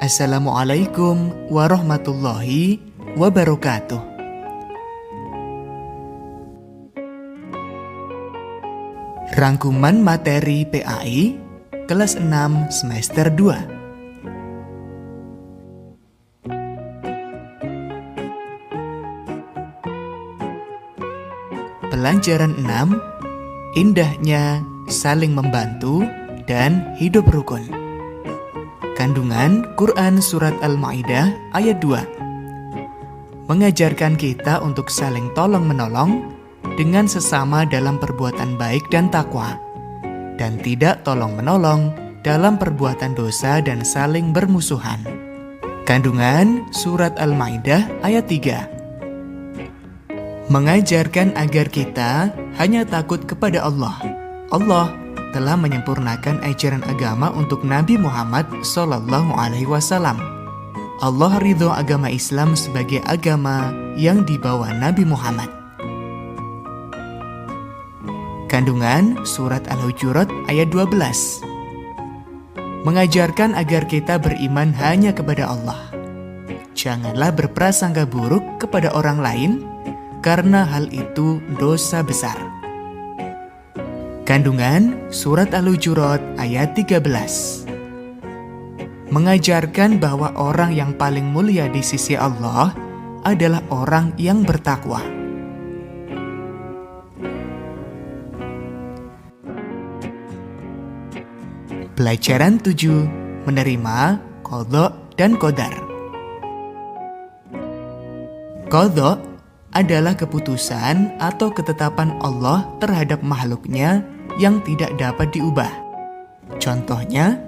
Assalamualaikum warahmatullahi wabarakatuh. Rangkuman materi PAI kelas 6 semester 2. Pelajaran 6, indahnya saling membantu dan hidup rukun. Kandungan Quran Surat Al-Ma'idah ayat 2 mengajarkan kita untuk saling tolong-menolong dengan sesama dalam perbuatan baik dan takwa, dan tidak tolong-menolong dalam perbuatan dosa dan saling bermusuhan. Kandungan Surat Al-Ma'idah ayat 3 mengajarkan agar kita hanya takut kepada Allah. Allah telah menyempurnakan ajaran agama untuk Nabi Muhammad SAW. Allah ridho agama Islam sebagai agama yang dibawa Nabi Muhammad. Kandungan Surat Al-Hujurat ayat 12 mengajarkan agar kita beriman hanya kepada Allah. Janganlah berprasangka buruk kepada orang lain, karena hal itu dosa besar. Kandungan Surat Al-Hujurat ayat 13 mengajarkan bahwa orang yang paling mulia di sisi Allah adalah orang yang bertakwa. Pelajaran 7, menerima qadha dan qadar. Qadha adalah keputusan atau ketetapan Allah terhadap makhluknya yang tidak dapat diubah. Contohnya,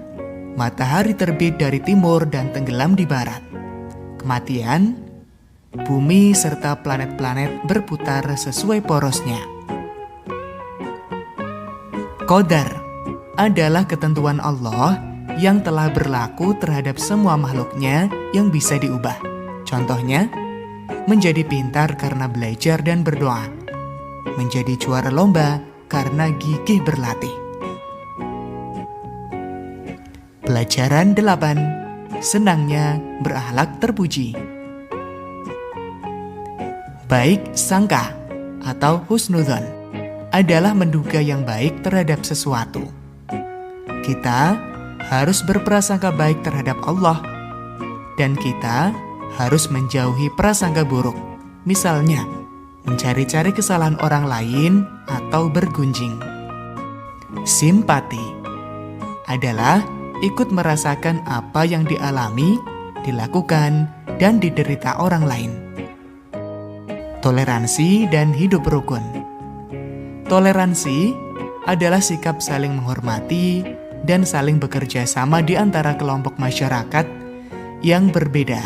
matahari terbit dari timur dan tenggelam di barat. Kematian, bumi serta planet-planet berputar sesuai porosnya. Qadar adalah ketentuan Allah yang telah berlaku terhadap semua makhluknya yang bisa diubah. Contohnya, menjadi pintar karena belajar dan berdoa, menjadi juara lomba karena gigih berlatih. Pelajaran 8, senangnya berakhlak terpuji. Baik sangka atau husnudzon adalah menduga yang baik terhadap sesuatu. Kita harus berprasangka baik terhadap Allah, dan kita harus menjauhi prasangka buruk, misalnya mencari-cari kesalahan orang lain atau bergunjing. Simpati adalah ikut merasakan apa yang dialami, dilakukan, dan diderita orang lain. Toleransi dan hidup rukun. Toleransi adalah sikap saling menghormati dan saling bekerja sama di antara kelompok masyarakat yang berbeda,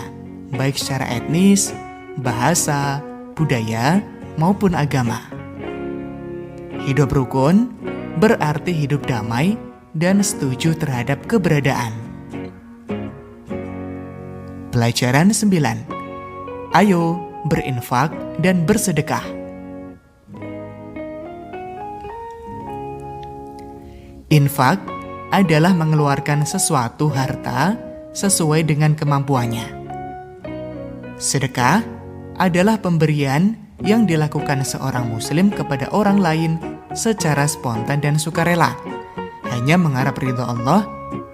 baik secara etnis, bahasa, budaya, maupun agama. Hidup rukun berarti hidup damai dan setuju terhadap keberadaan. Pelajaran 9. Ayo berinfak dan bersedekah. Infak adalah mengeluarkan sesuatu harta sesuai dengan kemampuannya. Sedekah adalah pemberian yang dilakukan seorang muslim kepada orang lain secara spontan dan sukarela, hanya mengharap ridho Allah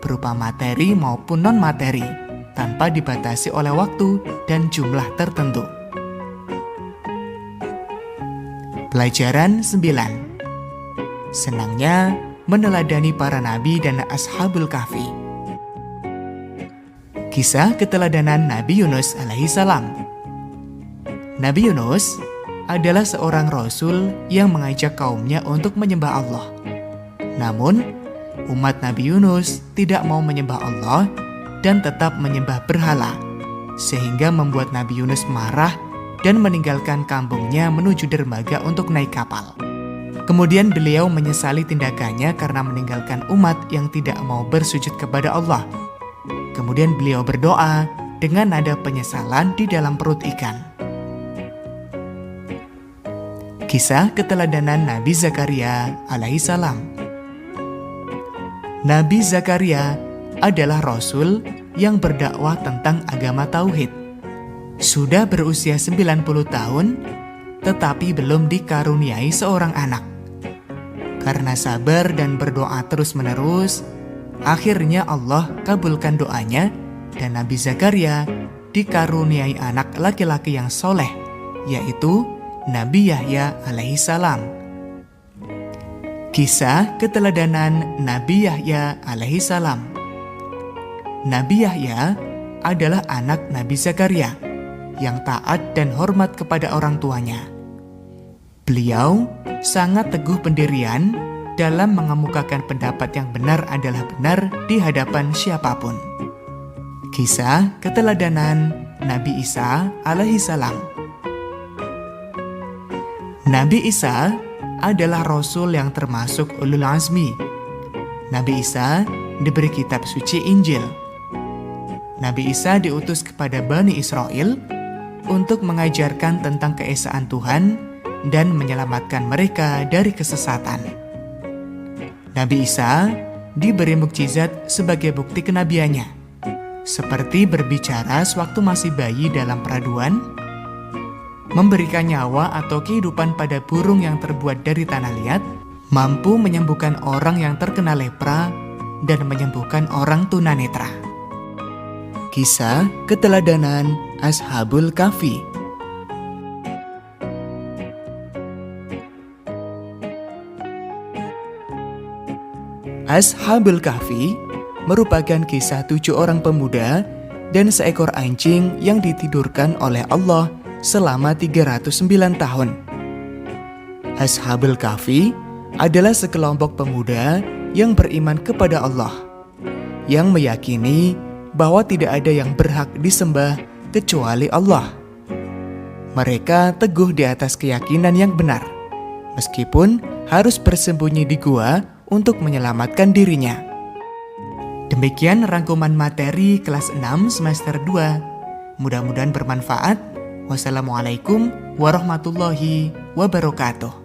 berupa materi maupun non-materi, tanpa dibatasi oleh waktu dan jumlah tertentu. Pelajaran 9. Senangnya meneladani para nabi dan ashabul kahfi. Kisah keteladanan Nabi Yunus alaihissalam. Nabi Yunus adalah seorang rasul yang mengajak kaumnya untuk menyembah Allah. Namun, umat Nabi Yunus tidak mau menyembah Allah dan tetap menyembah berhala, sehingga membuat Nabi Yunus marah dan meninggalkan kampungnya menuju dermaga untuk naik kapal. Kemudian beliau menyesali tindakannya karena meninggalkan umat yang tidak mau bersujud kepada Allah. Kemudian beliau berdoa dengan nada penyesalan di dalam perut ikan. Kisah keteladanan Nabi Zakaria alaihissalam. Nabi Zakaria adalah rasul yang berdakwah tentang agama tauhid. Sudah berusia 90 tahun, tetapi belum dikaruniai seorang anak. Karena sabar dan berdoa terus-menerus, akhirnya Allah kabulkan doanya dan Nabi Zakaria dikaruniai anak laki-laki yang soleh, yaitu Nabi Yahya alaihissalam. Kisah keteladanan Nabi Yahya alaihissalam. Nabi Yahya adalah anak Nabi Zakaria yang taat dan hormat kepada orang tuanya. Beliau sangat teguh pendirian dalam mengemukakan pendapat yang benar adalah benar di hadapan siapapun. Kisah keteladanan Nabi Isa alaihissalam. Nabi Isa adalah Rasul yang termasuk ulul azmi. Nabi Isa diberi kitab suci Injil. Nabi Isa diutus kepada Bani Israel untuk mengajarkan tentang keesaan Tuhan dan menyelamatkan mereka dari kesesatan. Nabi Isa diberi mukjizat sebagai bukti kenabiannya, seperti berbicara sewaktu masih bayi dalam peraduan, memberikan nyawa atau kehidupan pada burung yang terbuat dari tanah liat, mampu menyembuhkan orang yang terkena lepra, dan menyembuhkan orang tunanetra. Kisah keteladanan Ashabul Kahfi. Ashabul Kahfi merupakan kisah 7 orang pemuda dan seekor anjing yang ditidurkan oleh Allah selama 309 tahun. Ashabul Kahfi adalah sekelompok pemuda yang beriman kepada Allah, yang meyakini bahwa tidak ada yang berhak disembah kecuali Allah. Mereka teguh di atas keyakinan yang benar, meskipun harus bersembunyi di gua untuk menyelamatkan dirinya. Demikian rangkuman materi kelas 6 semester 2. Mudah-mudahan bermanfaat. Wassalamualaikum warahmatullahi wabarakatuh.